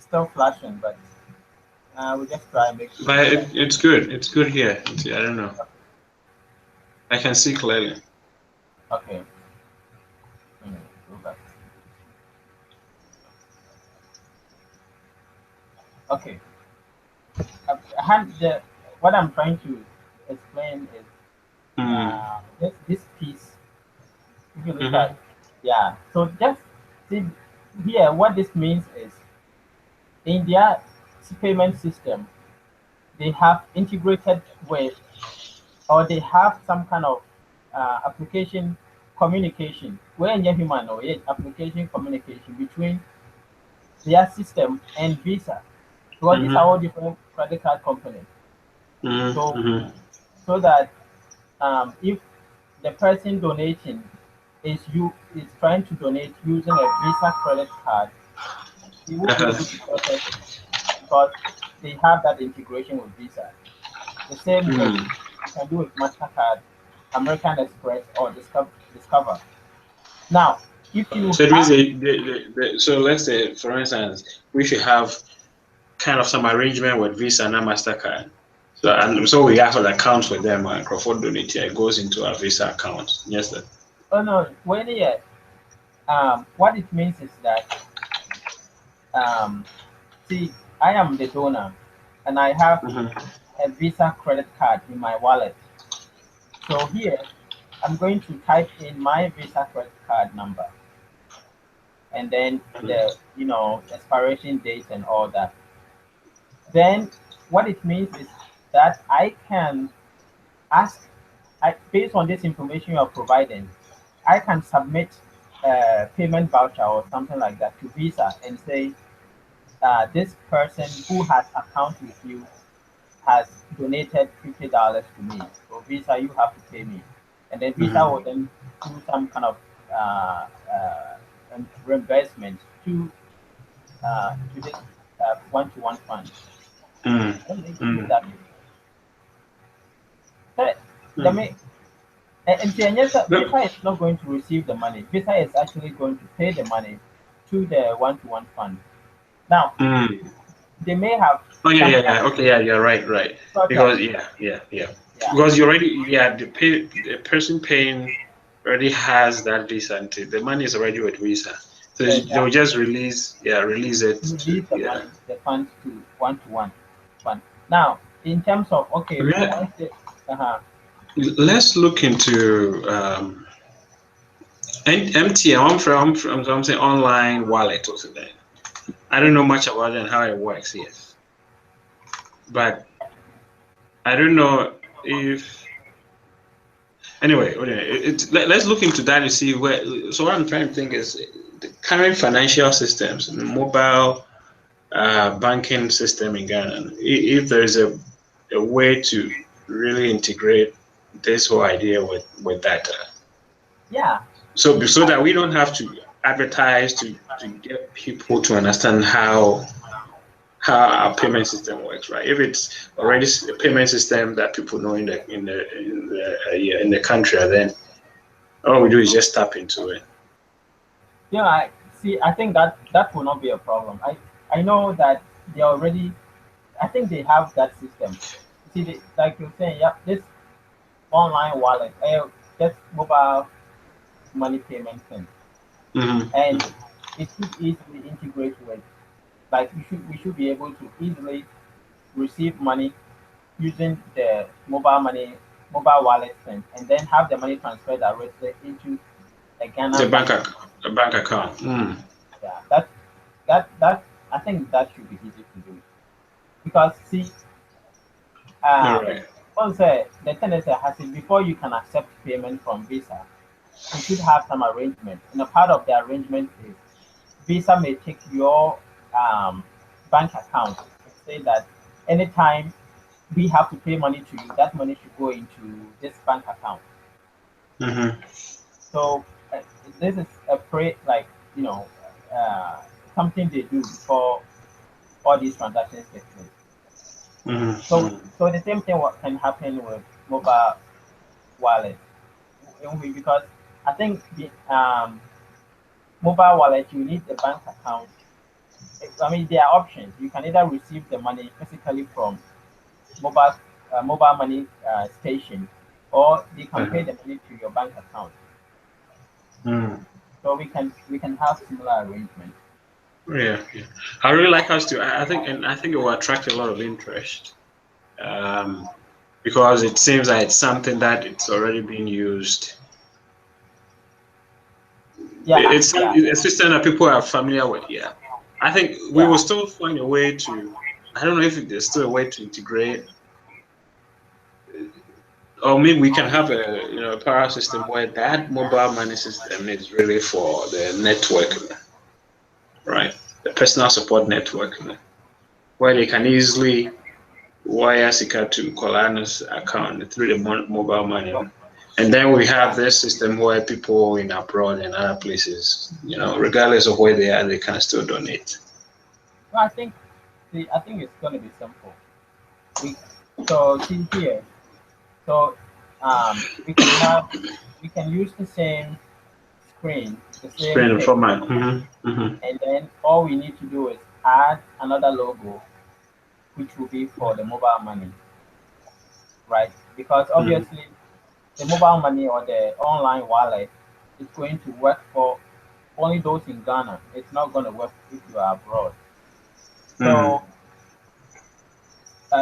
still flashing, but we'll just try and make sure. But it's good. It's good here. I don't know. I can see clearly. Okay. Go back. Okay. What I'm trying to explain is Mm. this piece. If you look Mm-hmm. at, yeah. So just see here, what this means is in their payment system, they have integrated with, or they have some kind of application communication where in human or application communication between their system and Visa, because these are Mm-hmm. all different credit card companies. So Mm-hmm. so that if the person donating is trying to donate using a Visa credit card, he will be able to process it because they have that integration with Visa. The same with Mm. you can do with Mastercard, American Express, or Discover. Now, if you So it means have so let's say, for instance, we should have kind of some arrangement with Visa and Mastercard. So we have an account for them and Crawford donate it goes into our Visa account. Yes, sir. oh no, when what it means is that um, see, I am the donor, and I have Mm-hmm. a Visa credit card in my wallet. So here, I'm going to type in my Visa credit card number, and then the expiration date and all that. Then what it means is that I can ask, based on this information you are providing, I can submit a payment voucher or something like that to Visa and say, this person who has account with you has donated $50 to me. So Visa, you have to pay me. And then Visa will Mm-hmm. then do some kind of reimbursement to this one-to-one fund. And they do Mm-hmm. that. So, let me, and Mm. Visa is not going to receive the money. Visa is actually going to pay the money to the one-to-one fund. Now, Mm. they may have Oh yeah, some yeah, kind yeah. Okay, yeah, you're right, right. of Because project. yeah. Yeah, Because you already, the person paying already has that Visa, and the money is already with Visa, so they'll exactly. just release it to Release the money, the funds to one fund. Now, in terms of okay, Let, once the uh let's look into MTN. I'm saying online wallet or something. I don't know much about it and how it works. Yes, but I don't know if anyway. Let's look into that and see where. So what I'm trying to think is the current financial systems, mobile banking system in Ghana. If there's a way to really integrate this whole idea with that, yeah, so that we don't have to advertise to get people to understand how our payment system works, right? If it's yeah, already a payment system that people know yeah, in the country, then all we do is just tap into it. yeah. I see. I think that will not be a problem. I know that they already. I think they have that system. See, like you're saying, yeah, this online wallet, this mobile money payment thing, and Mm-hmm. it should easily integrate with. Like we should be able to easily receive money using the mobile wallet thing, and then have the money transferred directly into a Ghana The bank. the bank account. Mm. Yeah, that I think that should be easy to do because see, All um, right. once the thing is, has it before you can accept payment from Visa, you should have some arrangement, and a part of the arrangement is Visa may take your bank account and say that anytime we have to pay money to you, that money should go into this bank account. Mm-hmm. So this is a like you know uh, something they do before all these transactions take place. So Mm-hmm. so the same thing what can happen with mobile wallet. Because I think the mobile wallet you need the bank account I mean, there are options. You can either receive the money physically from mobile mobile money station, or they can pay the money to your bank account. Mm. So we can have similar arrangement. Yeah, yeah. I really like us to. I think it will attract a lot of interest, because it seems like it's something that it's already being used. Yeah, yeah, It's a system that people are familiar with. Yeah, I think we will yeah. still find a way to. I don't know if there's still a way to integrate, or maybe we can have a a power system where that mobile money system is really for the network, right? The personal support network, where they can easily wire Sika to Colana's account through the mobile money. And then we have this system where people in abroad and other places, regardless of where they are, they can still donate. No, I think it's going to be simple. We so see here. So we can use the same screen, the same Screen page, format. Hmm. and then all we need to do is add another logo, which will be for the mobile money, right? Because Hmm. obviously the mobile money or the online wallet is going to work for only those in Ghana. It's not going to work if you are abroad. Hmm. So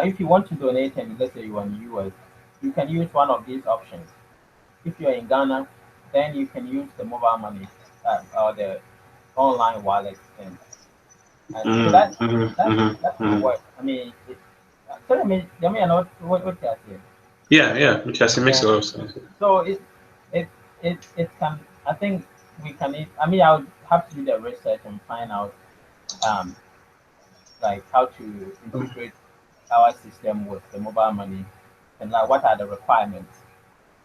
if you want to donate, and let's say you are in the US, you can use one of these options. If you're in Ghana, then you can use the mobile money or the online wallet, and so Hmm. Hmm. that can Hmm. work. I mean, so I mean, what you are saying. Yeah, yeah, because it makes Yeah. a lot of sense. So it it can. I think we can. I mean, I'll have to do the research and find out um like how to integrate our system with the mobile money, and like what are the requirements.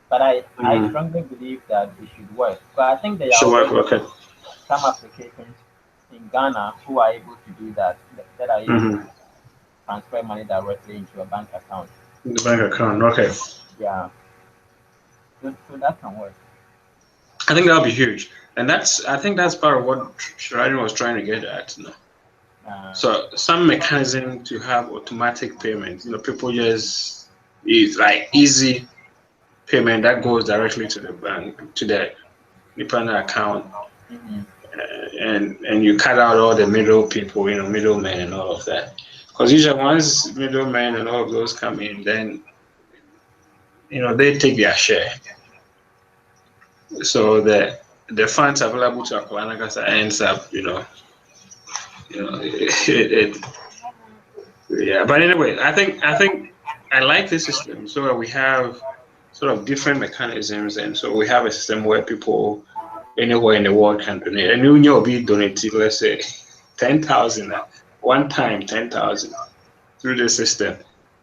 But I Mm-hmm. strongly believe that it should work. But I think there are Sure, work, already okay. some applications in Ghana who are able to do that, that are able to Mm-hmm. transfer money directly into a bank account. The bank account, okay. Yeah, so that can work. I think that'll be huge. And I think that's part of what Shirani was trying to get at. Uh, So some mechanism to have automatic payments. People just it's like easy payment that goes directly to the bank, to the dependent account, mhm. and you cut out all the middle people, middlemen and all of that. Because usually once middlemen and all of those come in, then they take their share. So the funds available to Akwala Nagasa ends up, yeah. But anyway, I think I like this system. So we have sort of different mechanisms, and so we have a system where people anywhere in the world can donate. And you will be donating, let's say, 10,000 one time, 10,000 through the system,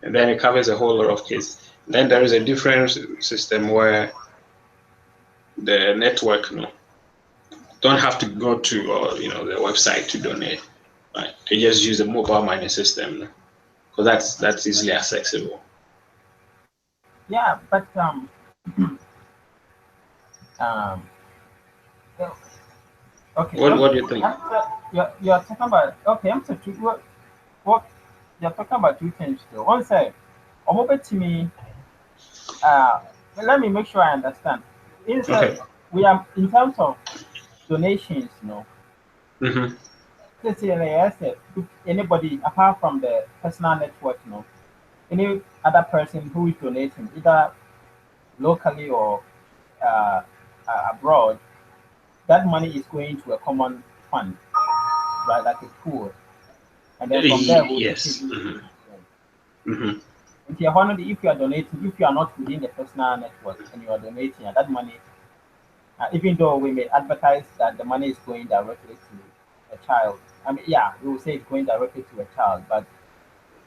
and then it covers a whole lot of cases. Then there is a different system where the network, don't have to go to the website to donate. Right? They just use the mobile money system because that's easily accessible. Yeah, but um, yeah, okay, What do you think? you're talking about okay. I'm sorry. What you're talking about two things though. One side, I'm to me. Uh, let me make sure I understand. Okay. Inside, we are in terms of donations, Mm-hmm. let's say, like I said, if anybody apart from the personal network, any other person who is donating, either locally or uh, abroad, that money is going to a common fund, right, like a pool, and then from there we'll Yes. distribute Mm-hmm. it. Mm-hmm. If you're honestly, if you are donating, if you are not within the personal network and you are donating, and that money, even though we may advertise that the money is going directly to a child, I mean, yeah, we will say it's going directly to a child, but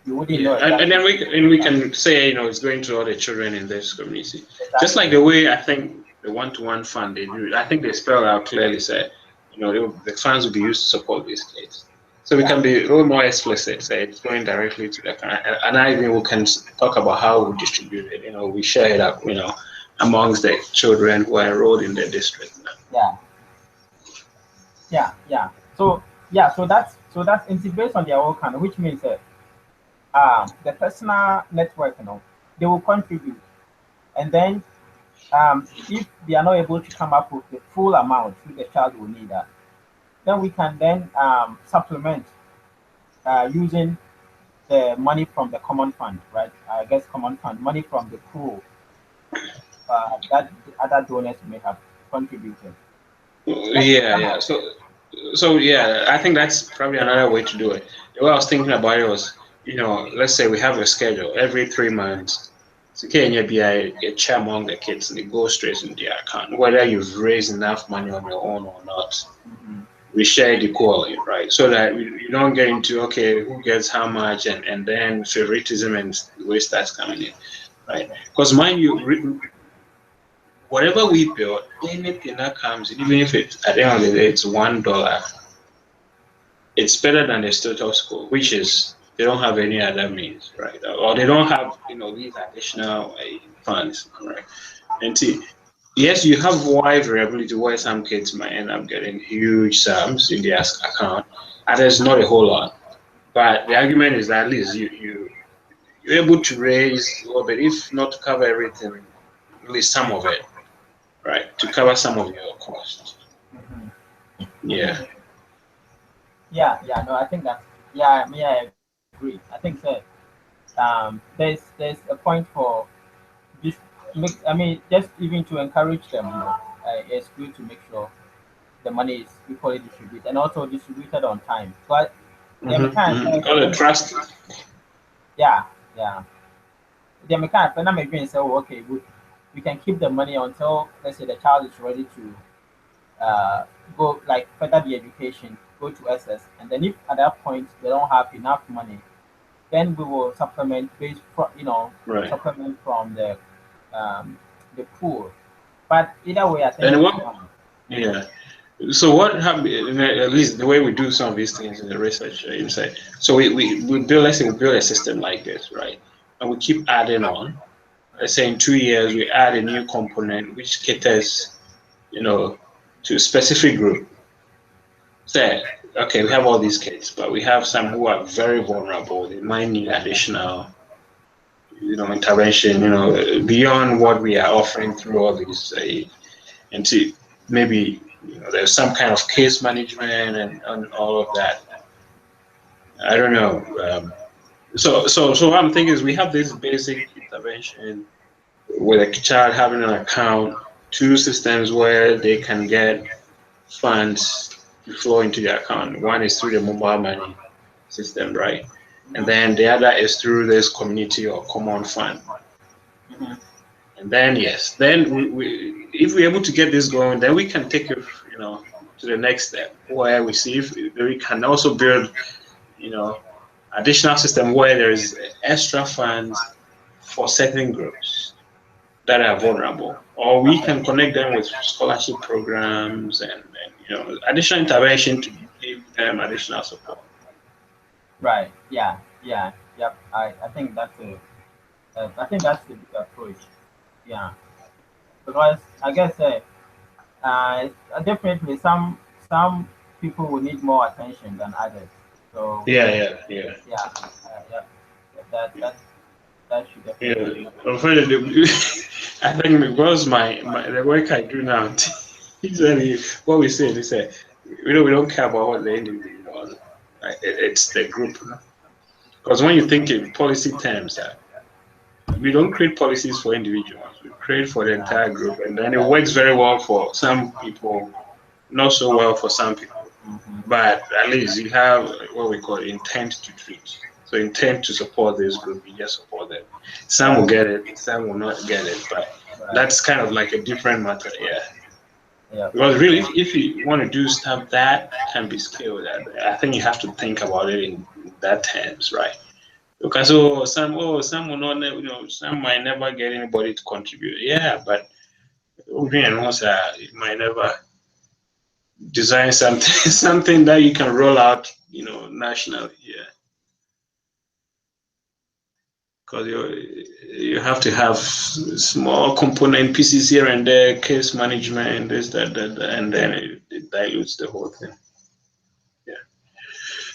you wouldn't Yeah, know and exactly then who we that can say it's going to all the children in this community, just like exactly. the way I think the one-to-one fund they do. I think they spell out clearly said, the funds will be used to support these kids. So we Yeah, can be a little more explicit, say it's going directly to the and I even we can talk about how we distribute it. We share it up, amongst the children who are enrolled in the district. yeah, yeah, yeah. So yeah, so So that's based on their own kind, which means that the personal network, they will contribute, and then if they are not able to come up with the full amount which the child will need, then we can then supplement using the money from the common fund, right? I guess common fund money from the pool that the other donors may have contributed. Yeah. So yeah, I think that's probably another way to do it. The way I was thinking about it was, let's say we have a schedule every 3 months. So can you be a share among the kids and it goes straight into their account, whether you've raised enough money on your own or not. Mhm. We share it equally, right? So that you don't get into okay, who gets how much, and then favoritism and waste starts coming in, right? Because mind you, whatever we build, anything that comes in, even if it's at the end of the day it's $1, it's better than the status quo, which is they don't have any other means, right? Or they don't have these additional funds, right? And see, yes, you have wide variability where some kids might end up getting huge sums in their account, others not a whole lot. But the argument is that at least you're able to raise a little bit, if not to cover everything, at least some of it, right? To cover some of your costs. Mhm. Yeah. Yeah. No, I think that's yeah. I agree. I think that there's a point for just just even to encourage them. It's good to make sure the money is equally distributed and also distributed on time. But the mechanics, Call it trust. yeah, yeah. The mechanics, when I'm agreeing, say, oh, okay, we can keep the money until let's say the child is ready to go like further the education, go to SS, and then if at that point they don't have enough money, then we will supplement based from Right. supplement from um, the pool. But either way, I think And what? Yeah. So what happened? At least the way we do some of these things in the research inside. So we build. Let's say we build a system like this, right? And we keep adding on. Let's say in 2 years we add a new component which caters, to a specific group. Say, okay, we have all these kids, but we have some who are very vulnerable. They might need additional, intervention, beyond what we are offering through all these, and to maybe there's some kind of case management and all of that. I don't know. So what I'm thinking is we have this basic intervention with a child having an account, two systems where they can get funds to flow into their account. One is through the mobile money system, right? And then the other is through this community or common fund. Mhm. And then yes, then if we're able to get this going, then we can take it, to the next step where we see if we can also build, additional system where there's extra funds for certain groups that are vulnerable, or we can connect them with scholarship programs and additional intervention to give them additional support. Right. Yeah. Yeah. Yep. I think I think that's the good approach. Yeah. Because I guess definitely some people will need more attention than others. So Yeah. yeah. Yeah. That that should definitely be. Yeah, unfortunately, I think because my the work I do now, usually what we say, they say, we don't care about what the individual, right? It's the group. Because when you think in policy terms, we don't create policies for individuals. We create for the Yeah. entire group, and then it works very well for some people, not so well for some people. Hmm. But at least you have what we call intent to treat. So intent to support this group, you just support them. Some will Right. get it, some will not get it, but Right. that's kind of like a different matter, yeah. Yeah. Because really, if you want to do stuff that can be scaled, I think you have to think about it in that terms, right? Because some will not, some might never get anybody to contribute. Yeah, but you might never design something something that you can roll out, nationally. Yeah, because you have to have small component pieces here and there, case management, this, that, and then it dilutes the whole thing. Yeah.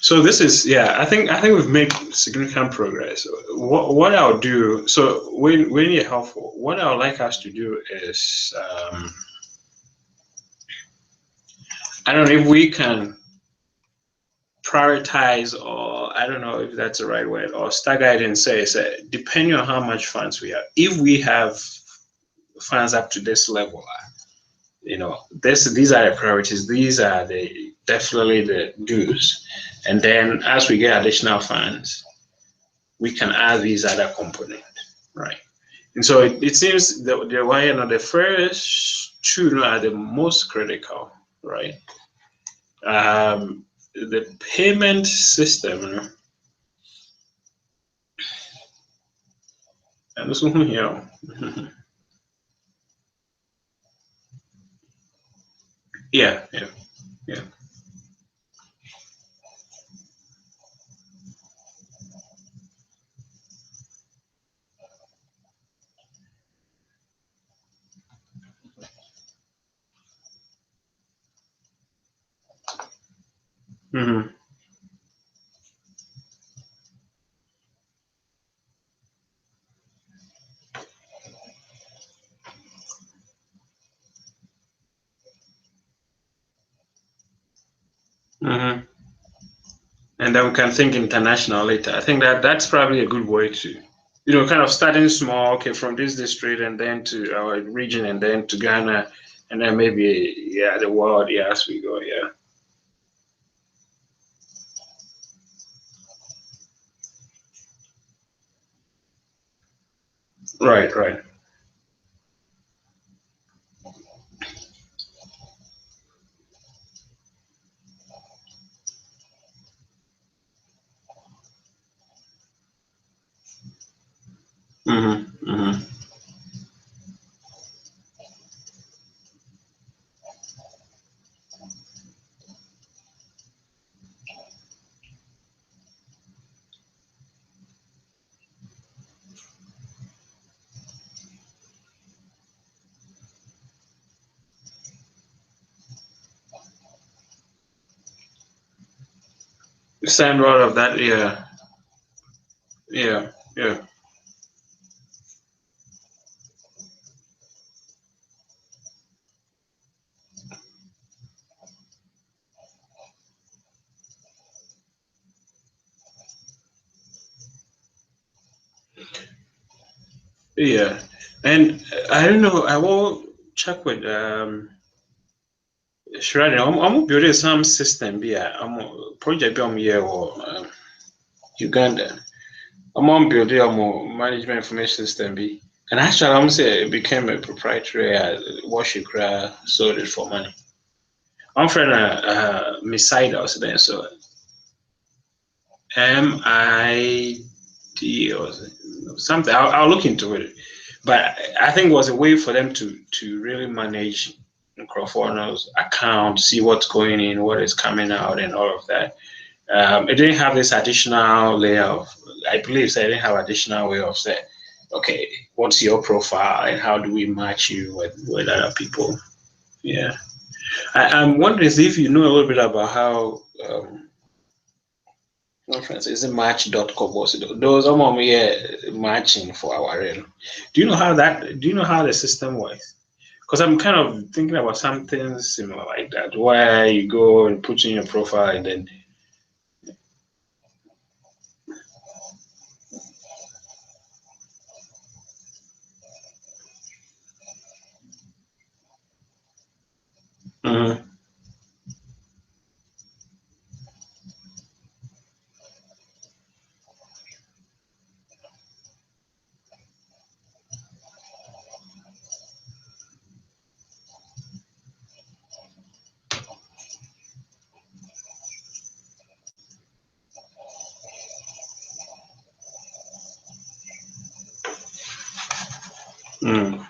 So this is, yeah, I think we've made significant progress. What I'll do, so when you're helpful, what I would like us to do is, I don't know if we can prioritize, or I don't know if that's the right word, or stagger it and say depending on how much funds we have, if we have funds up to this level, these are the priorities, these are the definitely the dues, and then as we get additional funds, we can add these other components, right? And so it seems that the first two are the most critical, right? The payment system, and this one here, yeah, yeah, yeah. Mm-hmm. Mm-hmm. And then we can think international later. I think that's probably a good way to, kind of starting small, okay, from this district and then to our region and then to Ghana and then maybe, yeah, the world, yeah, as we go, yeah. Right, right. Mm-hmm, mm-hmm. Send all of that, yeah, yeah, yeah. Yeah, and I don't know. I will check with Shredder. I'm building some system. Yeah, I'm project. I'm here or Uganda. I'm on building a management information system. Be and actually, I'm say it became a proprietary. What you sold it for money. I'm friend Miside also there. So MID or something. I'll look into it. But I think it was a way for them to really manage Crawford's account, see what's going in, what is coming out, and all of that. It didn't have this additional layer of, I believe, so it didn't have additional way of saying, okay, what's your profile and how do we match you with other people? Yeah, I'm wondering if you know a little bit about how. Conference is it match.com was it? Those are here matching for our real. Do you know how the system works? Because I'm kind of thinking about something similar like that, where you go and put in your profile and then mm-hmm, mm,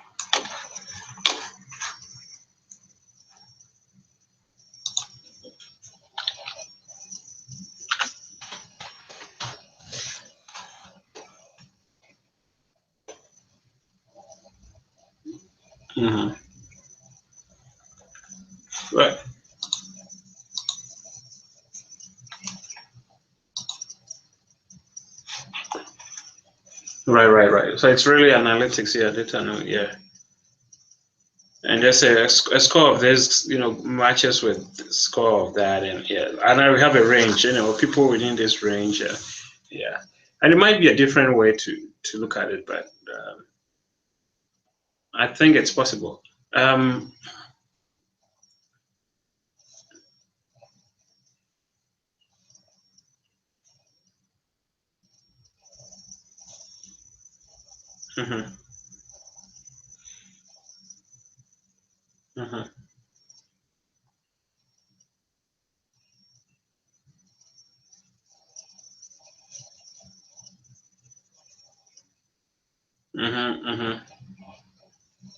mm-hmm. Right. Right. So it's really analytics, yeah, yeah. And just a score of this, matches with the score of that, and yeah, and I have a range, people within this range, yeah, and it might be a different way to look at it, but I think it's possible. Um, mhm, mhm, mhm.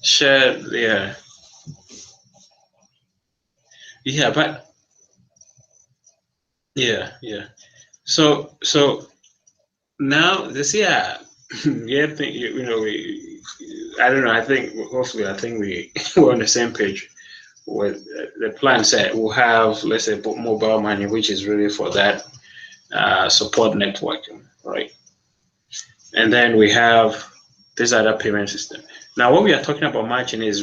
Share, yeah, yeah, but yeah. So now this year, yeah, think I don't know. I think hopefully, I think we're on the same page with the plan. Set we'll have, let's say, mobile money, which is really for that support networking, right? And then we have this other payment system. Now, what we are talking about matching is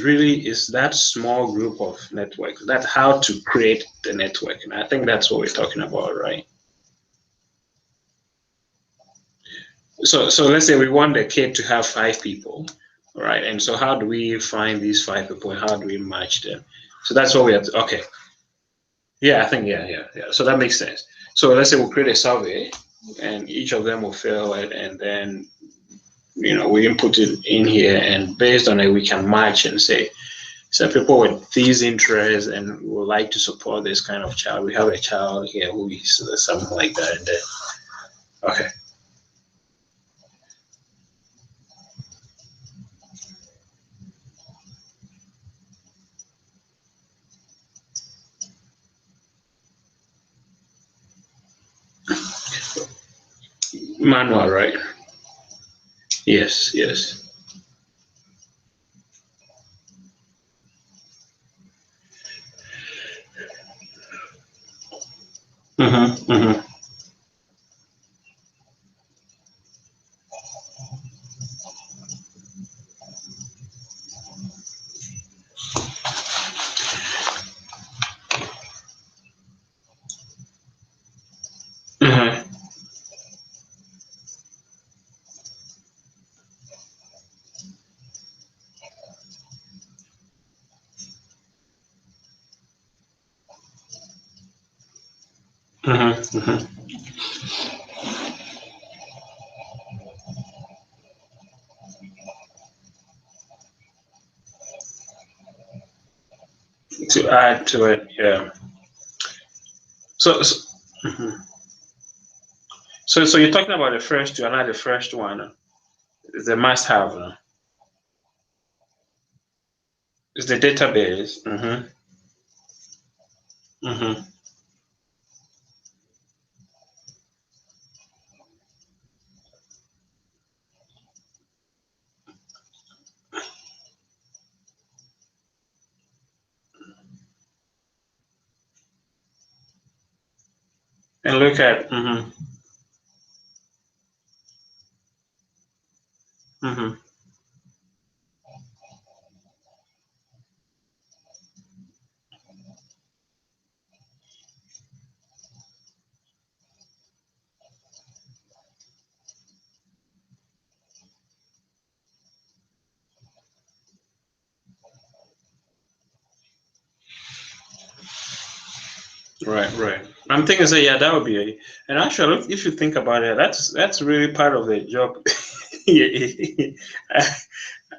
that small group of networks. That's how to create the network, and I think that's what we're talking about, right? So let's say we want the kid to have 5 people, right? And so how do we find these 5 people and how do we match them? So that's what we have. Okay. Yeah, I think yeah. So that makes sense. So let's say we'll create a survey, and each of them will fill it, and then we input it in here, and based on it, we can match and say some people with these interests and would like to support this kind of child. We have a child here who is something like that, and then okay, manual, right? Yes. Mm-hmm. Mm-hmm. Mm-hmm. To add to it, yeah. So, mhm. So you're talking about the first two, and not the first one. Is the must-have. It's the database. Mm-hmm. And look at. Mm-hmm. Right. I'm thinking, so yeah, that would be and actually, if you think about it, that's really part of the job.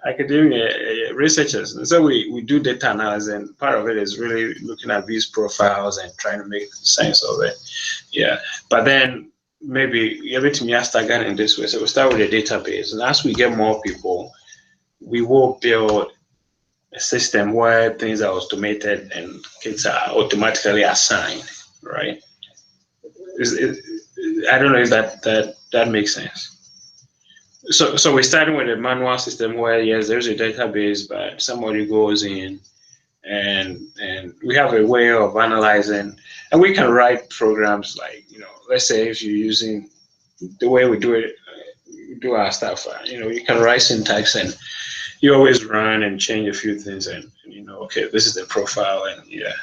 Academia researchers. So we do data analysis, and part of it is really looking at these profiles and trying to make sense of it. Yeah, but then maybe everything you start getting this way. So we start with a database, and as we get more people, we will build a system where things are automated and kids are automatically assigned, right? Is I don't know if that makes sense. So we're starting with a manual system where yes, there's a database, but somebody goes in and we have a way of analyzing, and we can write programs like let's say if you're using the way we do it do our stuff. You can write syntax, and you always run and change a few things, and okay, this is the profile, and yeah,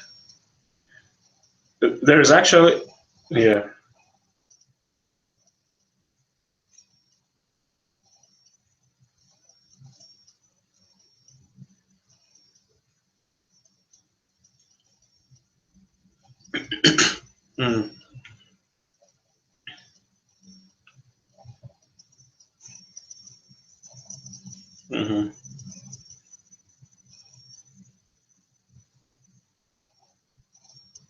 there's actually, yeah. Mm,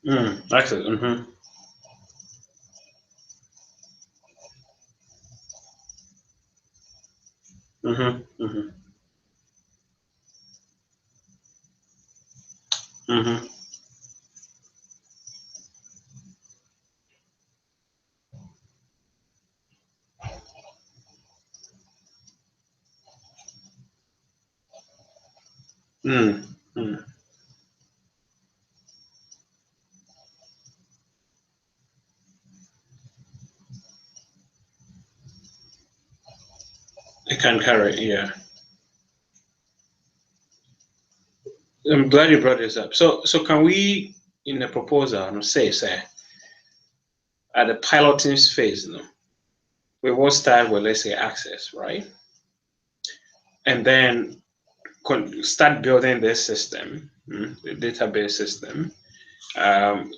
mm-hmm, actually, mm-hmm, mm-hmm, mm-hmm, mm, mm. It can carry, yeah. I'm glad you brought this up. So can we, in the proposal, say at the piloting phase, we will start with, let's say, access, right? And then start building this system, the database system. Um,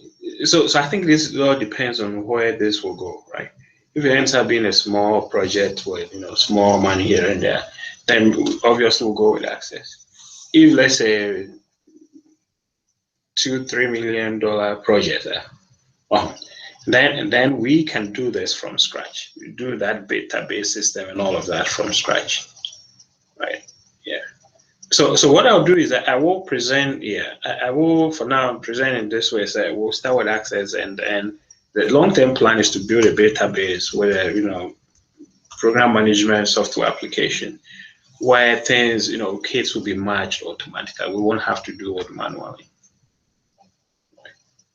so I think this all depends on where this will go, right? If it ends up being a small project with small money here and there, then obviously we'll go with access. If let's say $2-3 million project, well, then we can do this from scratch. We do that database system and all of that from scratch, right? Yeah. So what I'll do is that I will present. Yeah, I will for now present in this way. So we'll start with access, and the long-term plan is to build a database with a program management software application where things kids will be matched automatically. We won't have to do it manually.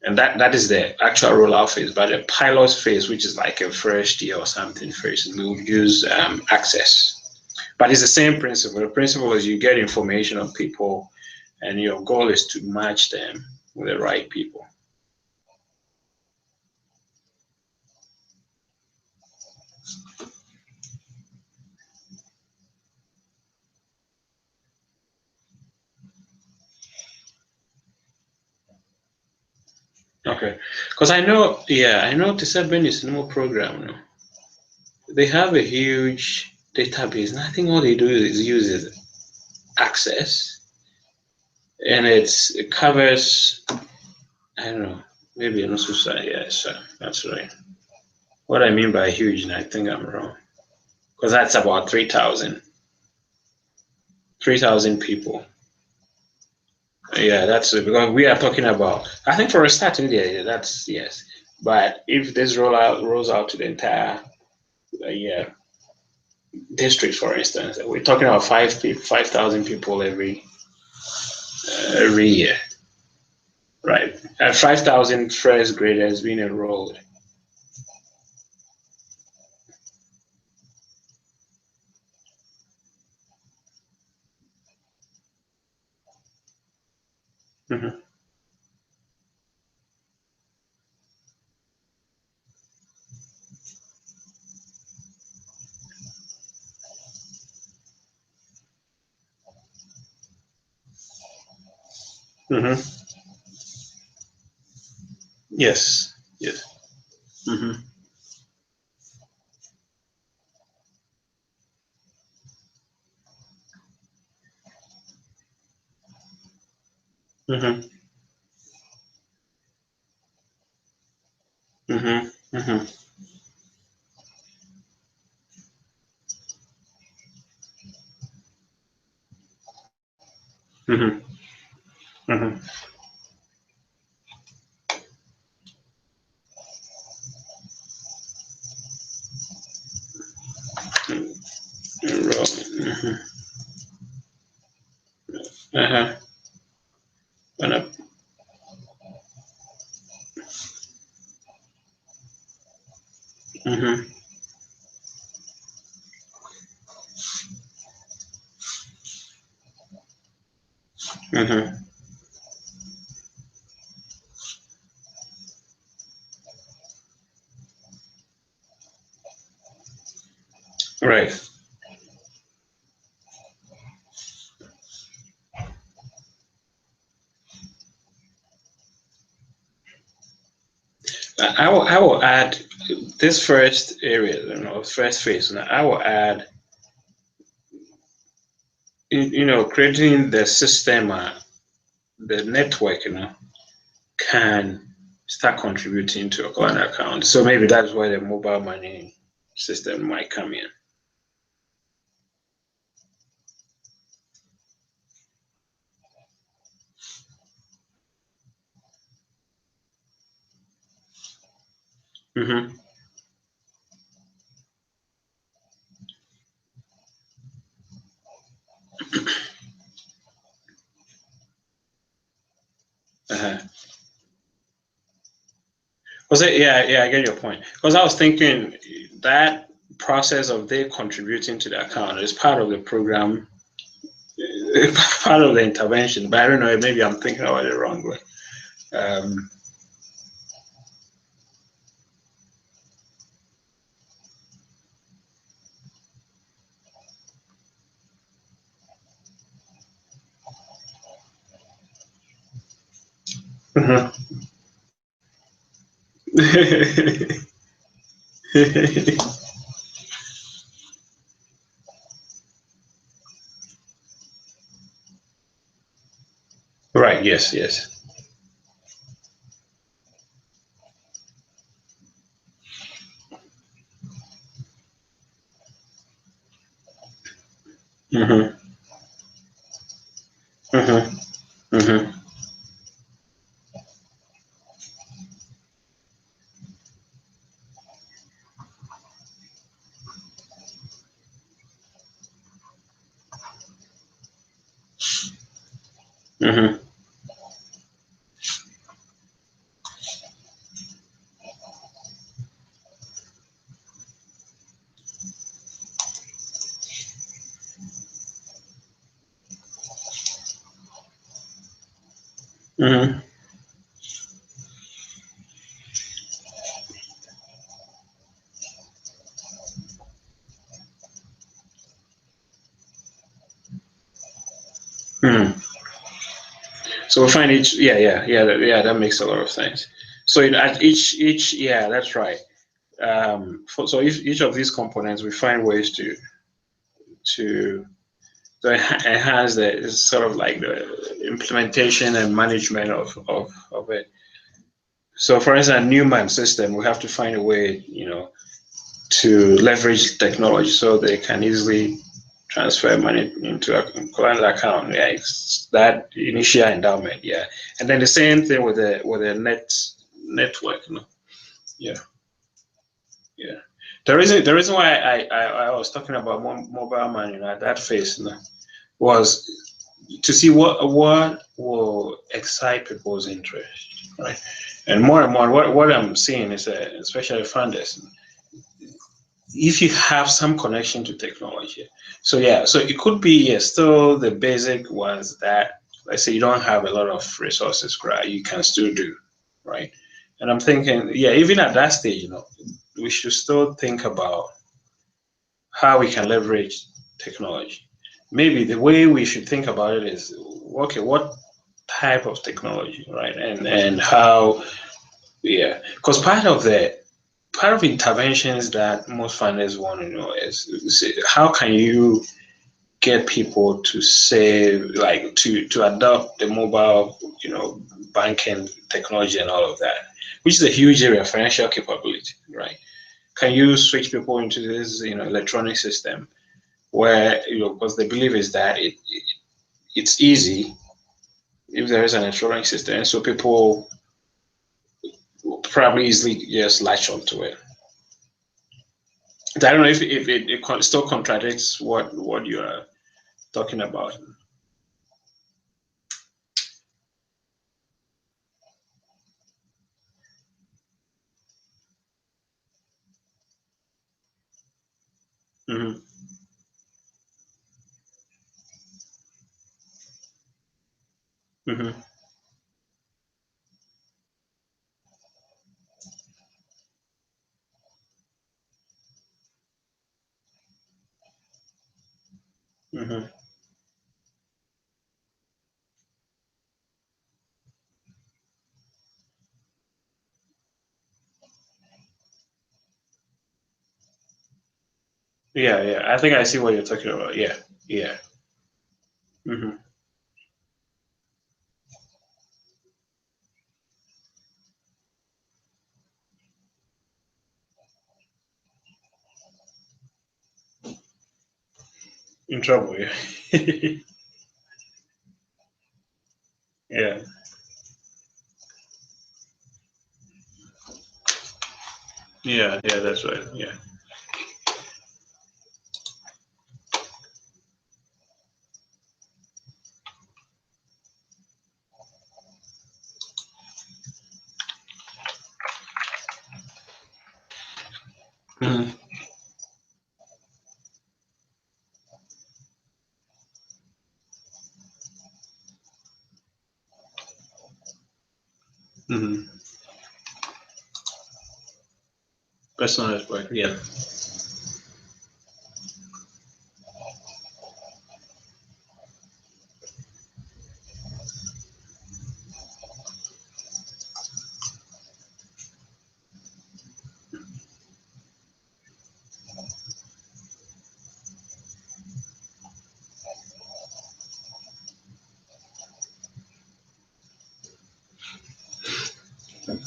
And that is the actual rollout phase. But the pilot phase, which is like a first year or something first, we will use access. But it's the same principle. The principle is you get information on people, and your goal is to match them with the right people. Okay, because I know Tisabin is no program. No, they have a huge database, and I think all they do is use access, and it covers. I don't know, maybe I'm not so sorry. Yeah, so that's right. What I mean by huge, and I think I'm wrong, because that's about 3,000 people. Yeah, that's it, because we are talking about. I think for a start, yeah, that's yes. But if this rolls out to the entire yeah district, for instance, we're talking about 5,000 people every year, right? And 5,000 first graders being enrolled. Mm-hmm. Mm-hmm. Yes. Yes. Mm-hmm. Mm-hmm. Mm-hmm. Mm-hmm. Mm-hmm. Mm-hmm. Mm-hmm. Uh-huh. Mm-hmm. Mm-hmm. Right. I will add this first area, first phase. I will add, creating the system, the network, can start contributing to a client account. So maybe that's where the mobile money system might come in. Mm-hmm. Uh-huh. Was it? Yeah, yeah, I get your point. Because I was thinking that process of they contributing to the account is part of the program, part of the intervention. But I don't know. Maybe I'm thinking about it wrong way. Um, mhm. Right. Yes. Yes. Mm-hmm. Mm-hmm. Mm-hmm. Mm-hmm. Mm-hmm. Mm-hmm. So we find each, yeah, yeah, yeah, yeah. That makes a lot of sense. So at each, yeah, that's right. So each of these components, we find ways to enhance the sort of like the implementation and management of it. So for instance, a Newman system, we have to find a way, to leverage technology so they can easily transfer money into a client account. Yeah, it's that initial endowment. Yeah, and then the same thing with the network. Yeah, yeah. The reason why I was talking about mobile money at that phase, was to see what will excite people's interest, right? And more, what I'm seeing is, especially funders, if you have some connection to technology. So yeah, so it could be, still the basic ones that, let's say, you don't have a lot of resources, right? You can still do, right? And I'm thinking, yeah, even at that stage, we should still think about how we can leverage technology. Maybe the way we should think about it is, okay, what type of technology, right? And how, yeah, because part of interventions that most funders want to know is how can you get people to save, like to adopt the mobile, banking technology and all of that, which is a huge area of financial capability, right? Can you switch people into this, electronic system where, because the belief is that it's easy if there is an electronic system, and so people will probably easily just latch onto it. I don't know if it still contradicts what you are talking about. Mm-hmm. Mm-hmm. Mm-hmm. Yeah, yeah. I think I see what you're talking about. Yeah, yeah. Mm-hmm. In trouble. Yeah. Yeah. Yeah. Yeah. That's right. Yeah. Mm-hmm. Mm-hmm. Personalized work. Yeah.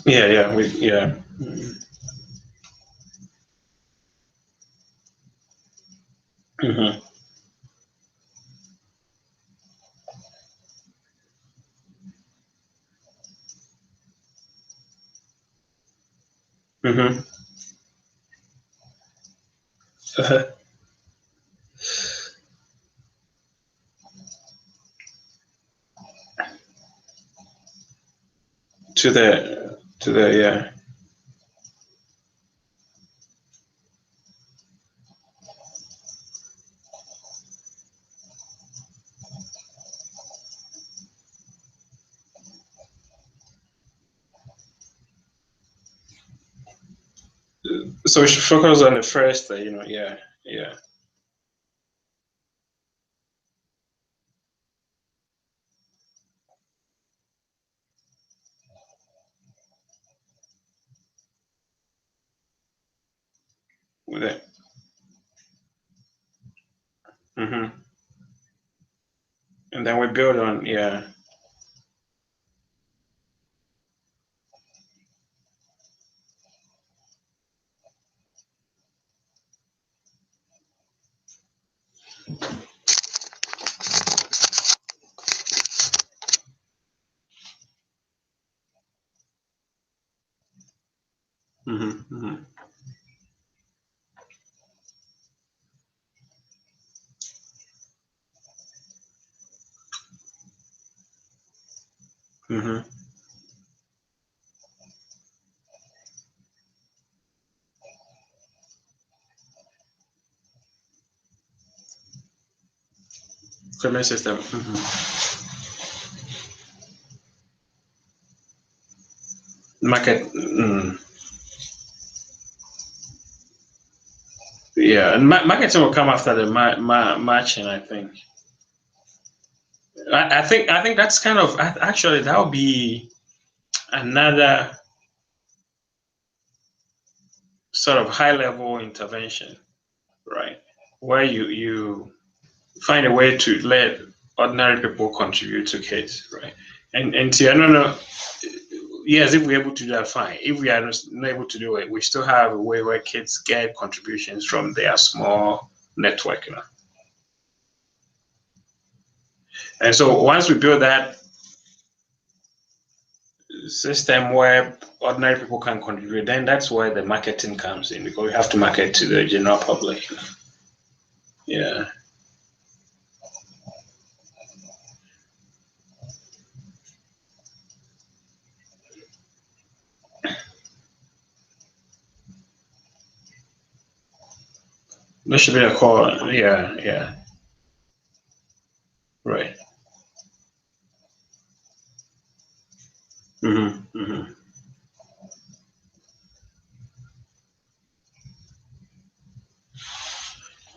Yeah. Yeah. Yeah. Mm-hmm. Mm-hmm. To the yeah. So we should focus on the first. Yeah. Yeah. With it. Mm-hmm. And then we build on. Yeah. Mm-hmm. Mm-hmm. Mm-hmm. Payment system. Mm-hmm. Market. Yeah, and marketing will come after the matching. I think. I think that's kind of actually that would be another sort of high level intervention, right? Where you find a way to let ordinary people contribute to kids, right? And see, I don't know. Yes, if we're able to do that, fine. If we are not able to do it, we still have a way where kids get contributions from their small network, And so once we build that system where ordinary people can contribute, then that's where the marketing comes in because we have to market to the general public. Yeah. That should be a call. Yeah, yeah. Right. Mm-hmm. Mm-hmm.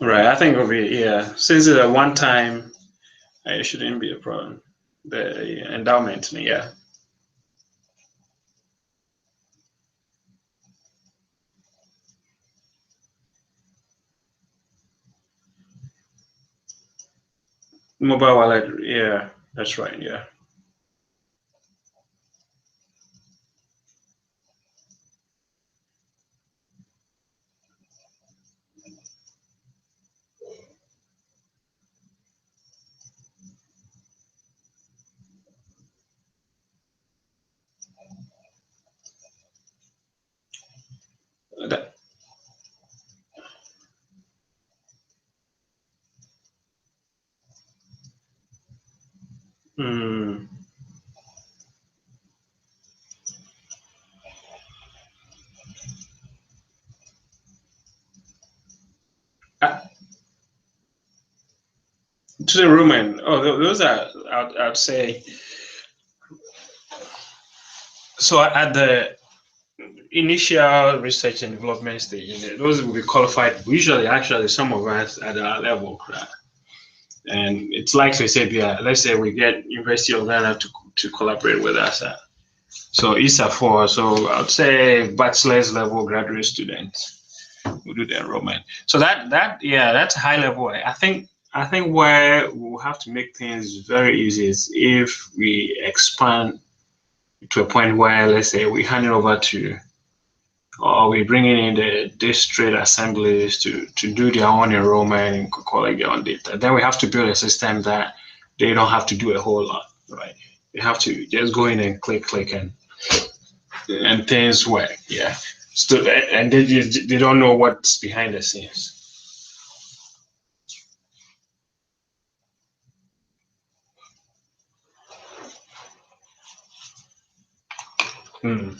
Right. I think it'll be, yeah. Since it's a one time, it shouldn't be a problem. The endowment, yeah. Mobile wallet, yeah. That's right, yeah. That, mm, uh, to the Roman, oh, those are, I'd say, so at the initial research and development stage, those will be qualified. Usually, actually, some of us at our level, and it's like I said, yeah. Let's say we get University of Ghana to collaborate with us. So ISA for so I'd say bachelor's level graduate students will do the enrollment. So that yeah, that's high level. I think where we'll have to make things very easy is if we expand to a point where, let's say, we hand it over to, or we bringing in the district assemblies to do their own enrollment and collect their own data. Then we have to build a system that they don't have to do a whole lot, right? They have to just go in and click and things work. Yeah. So and they don't know what's behind the scenes. Mm.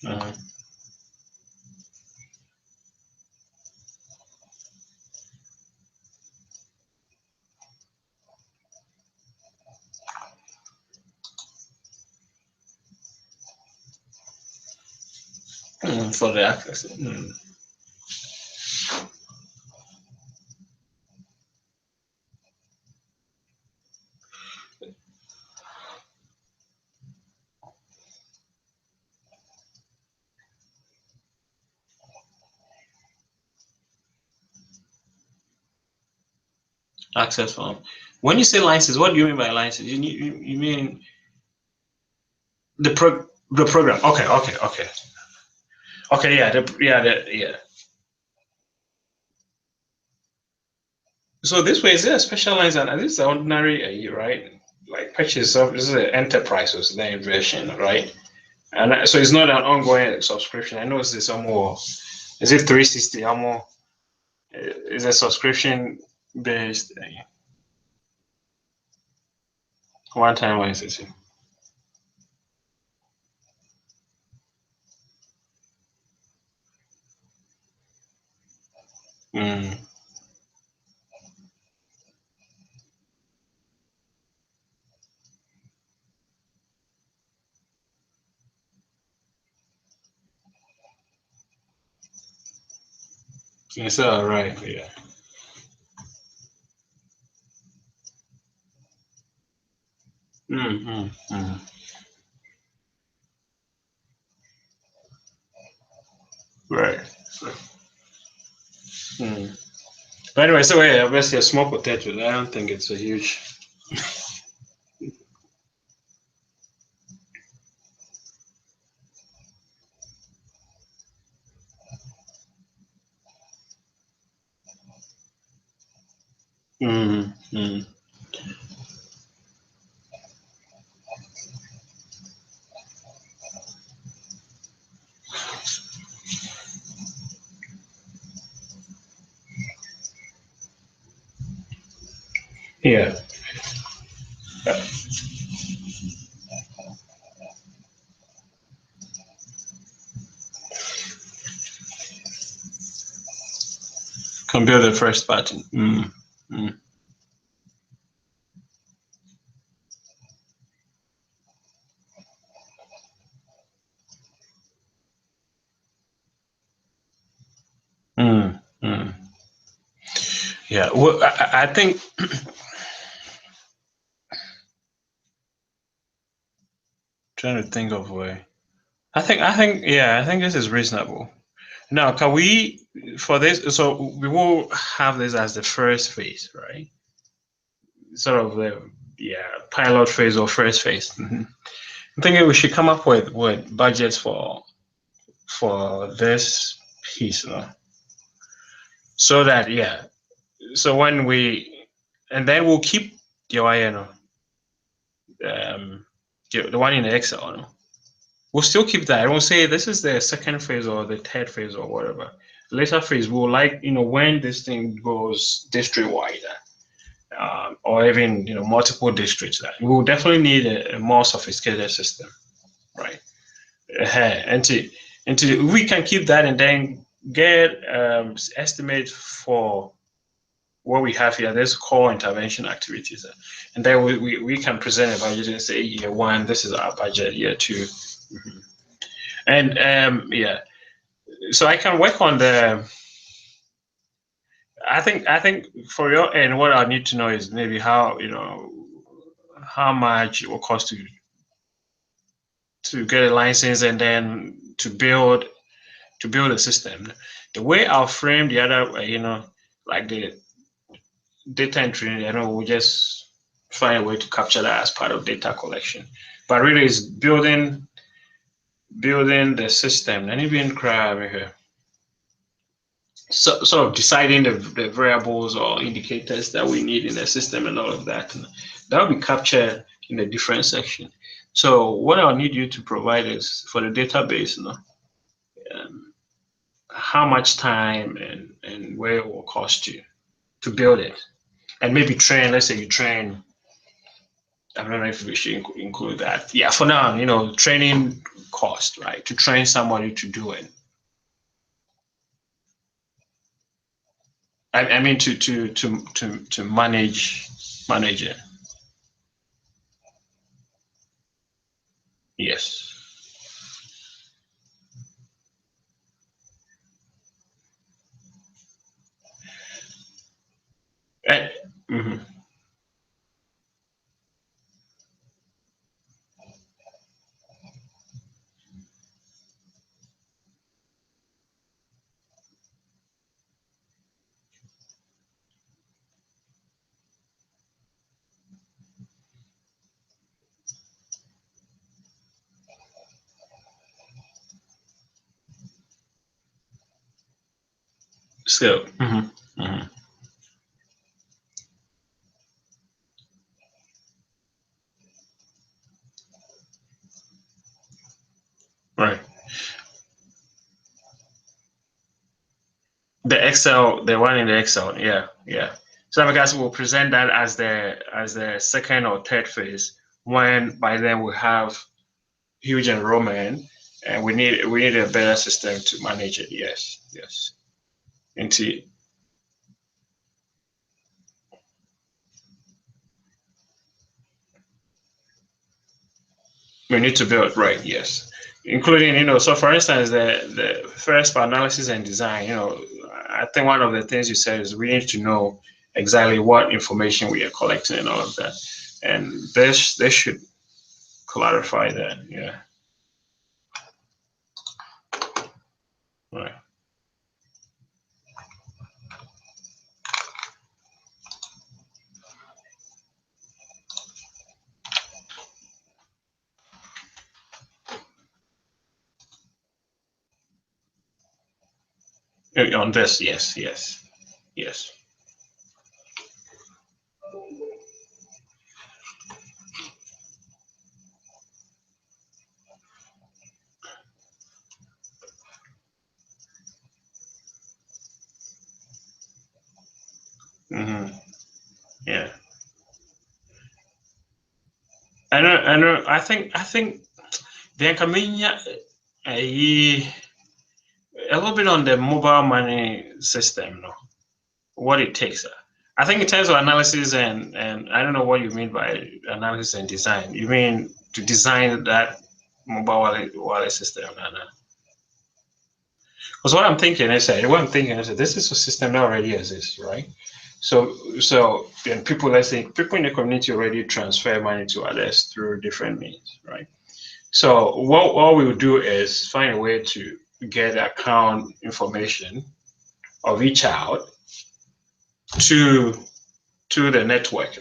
Uh, for the access. Access form. When you say license, what do you mean by license? You mean the program? Okay. Yeah. So this way, is it a special license? And this is the ordinary, right? Like purchase of this is an enterprise was the version, right? And so it's not an ongoing subscription. I know it's more. Is it 360? More. Is a subscription based one time license. Mm. Yes, all right. Yeah. Mm. Right. Mm. But anyway, so yeah, obviously a small potential. I don't think it's a huge. Mm. Yeah. Compare the first pattern. Mm. Yeah. Well, I think trying to think of way. I think this is reasonable. Now, can we for this? So we will have this as the first phase, right? Sort of the pilot phase or first phase. I'm thinking we should come up with budgets for this piece, you know, so that so when we and then we'll keep the you know, the one in the Excel, you know. We'll still keep that. I won't say this is the second phase or the third phase or whatever. Later phase, we'll like, you know, when this thing goes district wide, or even, you know, multiple districts, we will definitely need a more sophisticated system, right? And to we can keep that and then get estimates for what we have here. There's core intervention activities, and then we can present a budget and say year one, this is our budget, year 2. Mm-hmm. And so I can work on the. I think for your end, what I need to know is maybe how, you know, how much it will cost to get a license and then to build a system. The way I'll frame the other, you know, like the data entry, I know we'll just find a way to capture that as part of data collection. But really, it's building the system and even here. So, sort of deciding the variables or indicators that we need in the system and all of that. And that will be captured in a different section. So what I'll need you to provide is for the database, you know, how much time and where it will cost you to build it. And maybe train, let's say you train, I don't know if we should include that. Yeah, for now, you know, training cost, right? To train somebody to do it. I mean to manage it. Yes. Mm-hmm. So, right. The Excel, the one in the Excel, yeah. So guys will present that as the second or third phase. When by then we have huge enrollment, and we need a better system to manage it. Yes. Into we need to build, right? Yes, including, you know. So for instance, the first for analysis and design, you know, I think one of the things you said is we need to know exactly what information we are collecting and all of that, and this should clarify that. Yeah. Right. On this, yes. Mm-hmm. Yeah. I know. I think the Enkamenya, a little bit on the mobile money system, no, what it takes. I think in terms of analysis and I don't know what you mean by analysis and design. You mean to design that mobile wallet system? Because what I'm thinking is that this is a system that already exists, right? So then people, let's say people in the community already transfer money to others through different means, right? So what we will do is find a way to get account information of each child to the network,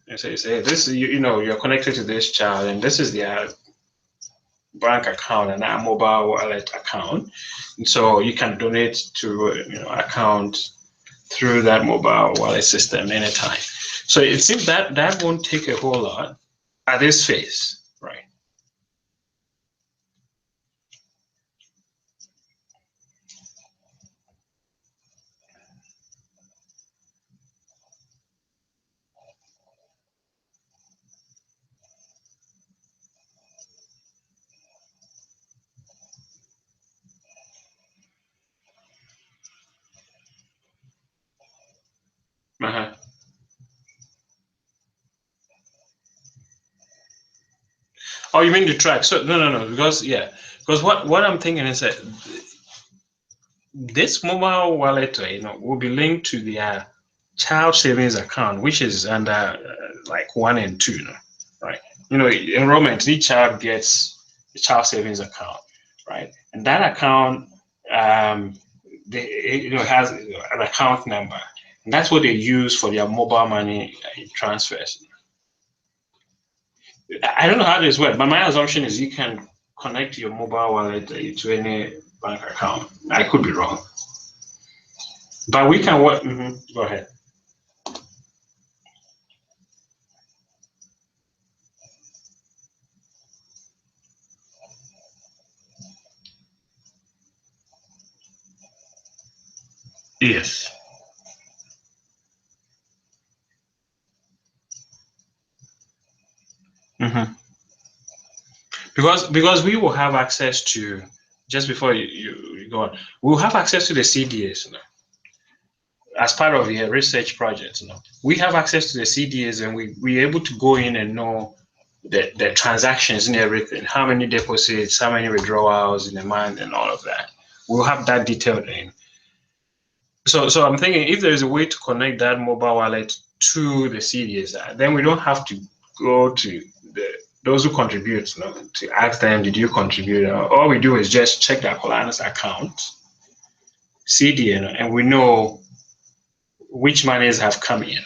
and say this, you're connected to this child, and this is their bank account and our mobile wallet account, and so you can donate to account through that mobile wallet system anytime. So it seems that that won't take a whole lot at this phase, right? Uh-huh. Oh, you mean the track? So no, because what I'm thinking is that this mobile wallet, will be linked to their child savings account, which is under like 1 and 2, right? Enrollment, each child gets a child savings account, right? And that account, has an account number, and that's what they use for their mobile money transfers. I don't know how this works, but my assumption is you can connect your mobile wallet to any bank account. I could be wrong, but we can work. Go ahead. Yes. hmm Because we will have access to, just before you go on, we'll have access to the CDAs, as part of the research project. We have access to the CDAs, and we're able to go in and know the transactions and everything, how many deposits, how many withdrawals in a month, and all of that. We'll have that detailed in. So I'm thinking if there is a way to connect that mobile wallet to the CDS, then we don't have to go to those who contribute, to ask them, did you contribute? All we do is just check the Akolanos account, CD, and we know which monies have come in.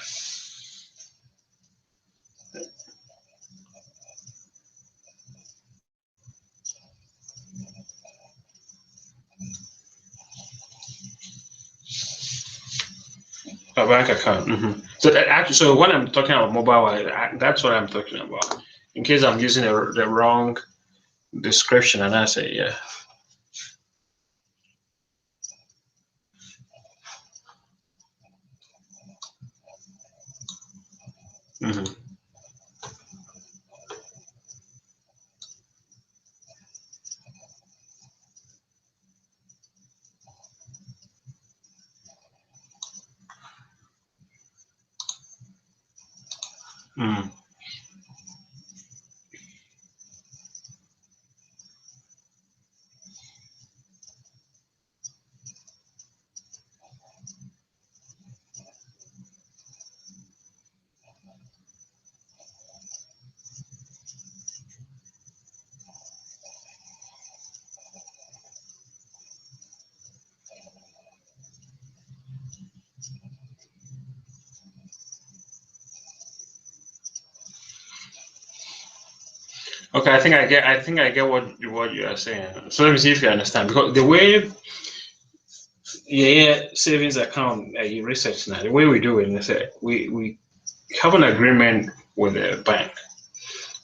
A bank account. So that actually, so when I'm talking about mobile wallet, that's what I'm talking about. In case I'm using the wrong description, and I say, yeah. Mm-hmm. Mm-hmm. Okay, I think I get what you are saying. So let me see if you understand. Because the way savings account you research now, the way we do it is that we have an agreement with the bank.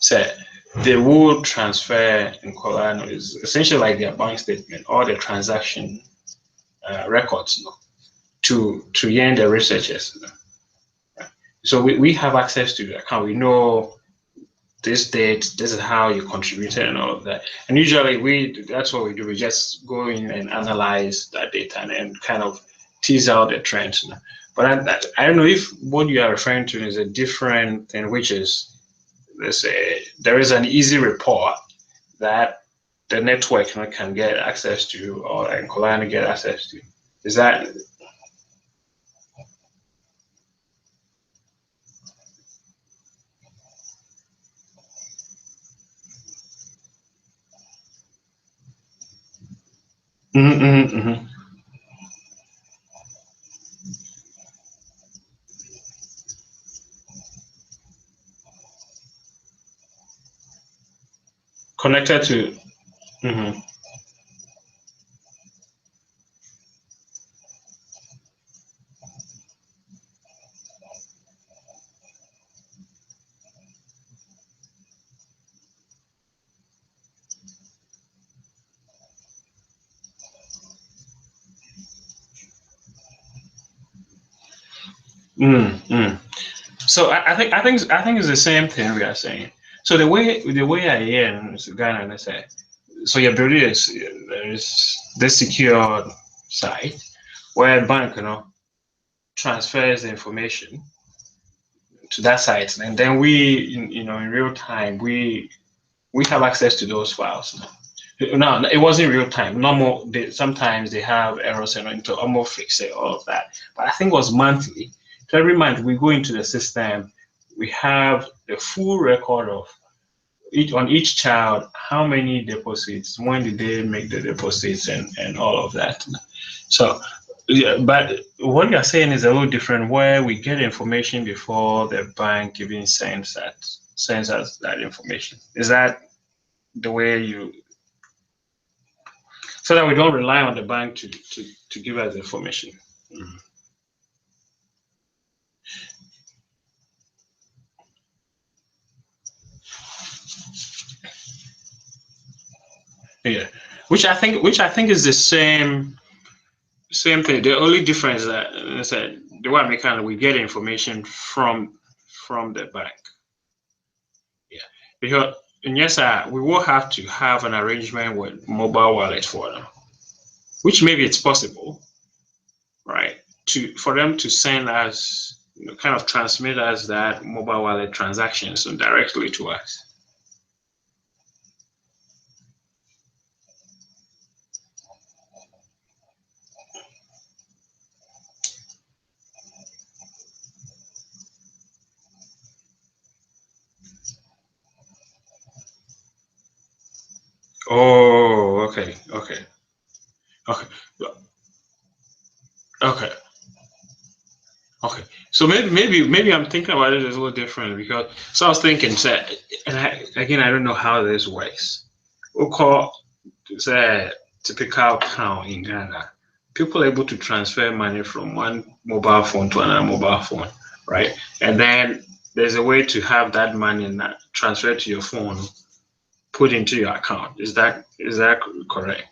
So they will transfer in Colano is essentially like their bank statement or the transaction records, to the researchers. So we have access to the account. We know this date, this is how you contributed and all of that. And usually that's what we do. We just go in and analyze that data and kind of tease out the trends. But I don't know if what you are referring to is a different thing, which is, let's say, there is an easy report that the network can get access to, or Colano get access to. Is that? Connected to. Mm-hmm. So I think it's the same thing we are saying. So the way I hear in Ghana, let's say, so your building there is this secure site where a bank, transfers the information to that site, and then we, in real time, we have access to those files. No, it wasn't real time. Normal. Sometimes they have errors and to almost fix it, all of that. But I think it was monthly. So every month we go into the system, we have the full record of each child, how many deposits, when did they make the deposits, and all of that. So, yeah, but what you're saying is a little different, where we get information before the bank even sends us that information. Is that the way you? So that we don't rely on the bank to give us information. Mm. Yeah, which I think is the same thing. The only difference that I said, the way I make we get information from the bank. Yeah, because yes, we will have to have an arrangement with mobile wallet for them, which maybe it's possible, right? For them to send us, kind of transmit us that mobile wallet transactions directly to us. Oh, okay. Okay. Okay. So maybe I'm thinking about it a little different, because so I was thinking, say, and I don't know how this works. We'll call, say, typical account in Ghana. People are able to transfer money from one mobile phone to another mobile phone, right? And then there's a way to have that money not transferred to your phone, put into your account. Is that correct?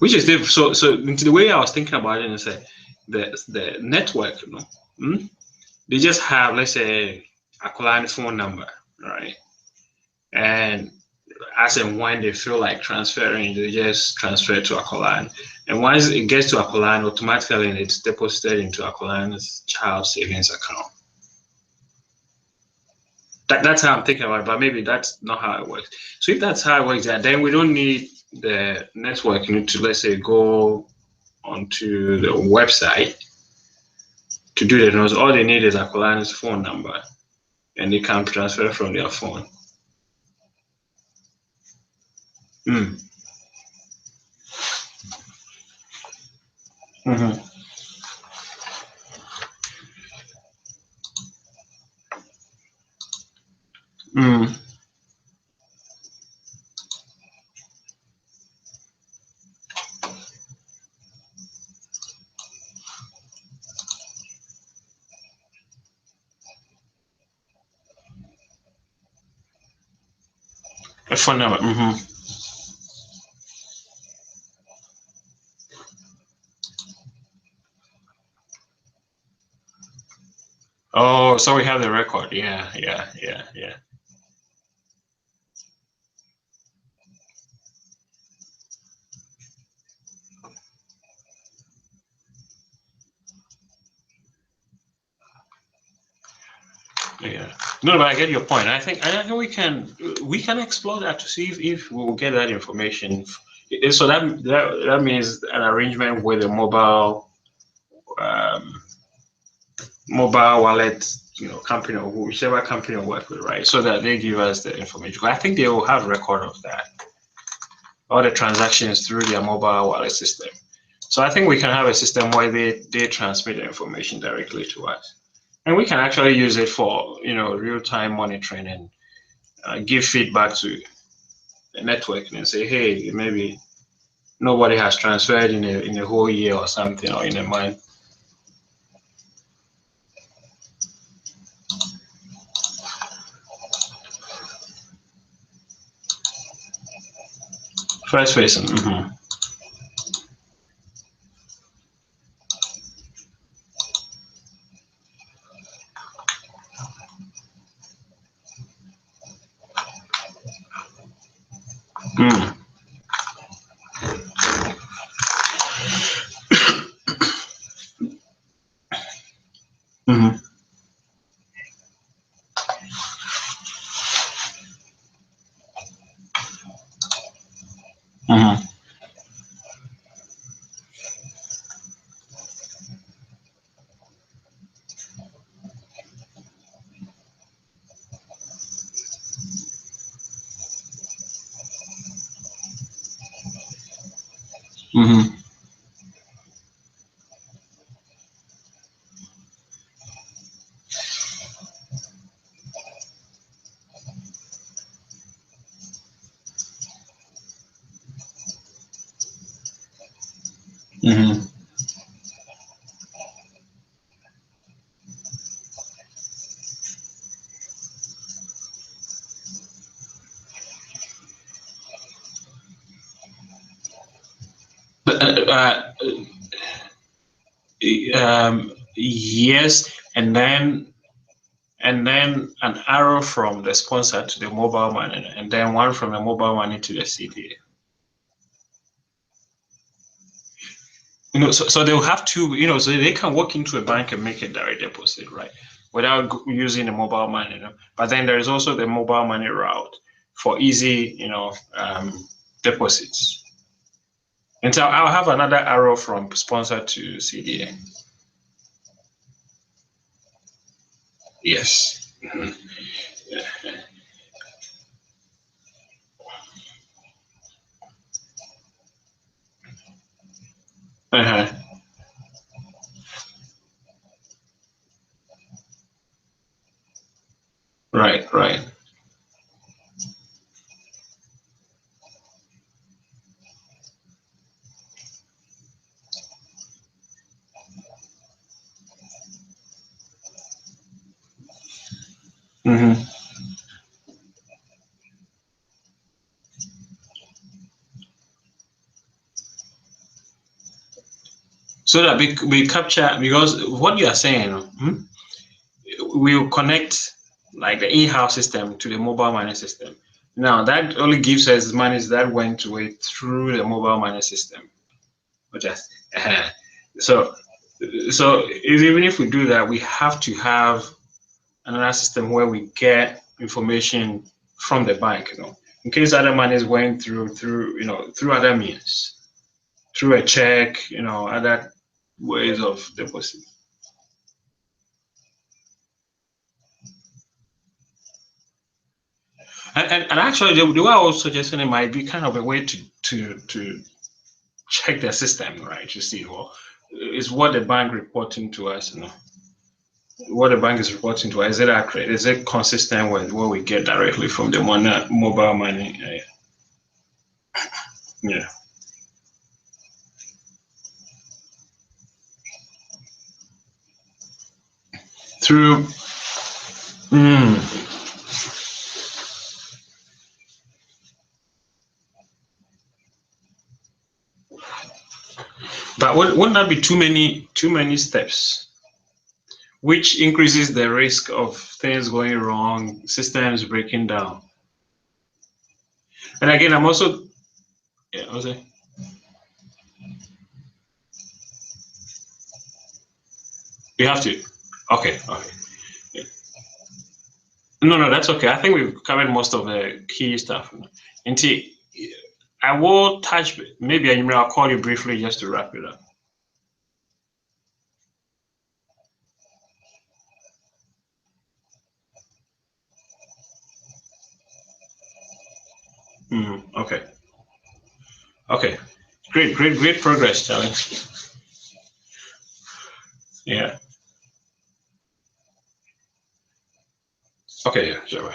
Which is different. So the way I was thinking about it is that the network, they just have, let's say, a client phone number, right? And as and when they feel like transferring, they just transfer to Acolan. And once it gets to Acolan, automatically it's deposited into Acolan's child savings account. That's how I'm thinking about it, but maybe that's not how it works. So if that's how it works, then we don't need the network to, let's say, go onto the website to do that. All they need is Acolan's phone number, and they can transfer from their phone. Mm. Mm-hmm. Mm. A phone number. Mm-hmm. Oh, so we have the record. Yeah. Yeah. No, but I get your point. I think we can explore that to see if we will get that information. So that means an arrangement with a mobile wallet, company, or whichever company we work with, right? So that they give us the information. I think they will have record of that, all the transactions through their mobile wallet system. So I think we can have a system where they transmit the information directly to us, and we can actually use it for real-time monitoring and give feedback to the network and say, hey, maybe nobody has transferred in a whole year or something, or in a month. First facing. Mm-hmm. Mm. Mm-hmm. Mm-hmm. Mm-hmm. Mm-hmm. Uh, yes, and then an arrow from the sponsor to the mobile money, and then one from the mobile money to the CDA. So they'll have to, so they can walk into a bank and make a direct deposit, right, without using the mobile money. But then there is also the mobile money route for easy, deposits. And so I'll have another arrow from sponsor to CDA. Yes. Mm-hmm. Uh-huh. Right, right. Mm-hmm. So that we capture, because what you are saying, we will connect like the in-house system to the mobile money system. Now that only gives us monies that went away through the mobile money system. Just so even if we do that, we have to have another system where we get information from the bank, in case other monies went through other means, through a check, other ways of deposit. And actually, the way I was suggesting it might be kind of a way to check the system, right? To see, well, is what the bank reporting to us, what the bank is reporting to us, is it accurate? Is it consistent with what we get directly from the mobile money? Yeah. Through. Mm, but wouldn't that be too many steps, which increases the risk of things going wrong, systems breaking down? And again, I'm also, yeah, I was saying, you have to. Okay, okay. Yeah. No, no, that's okay. I think we've covered most of the key stuff. Until I will touch, maybe I'll call you briefly just to wrap it up. Okay. Okay, great progress, Charlie. Yeah. Okay, yeah, sure.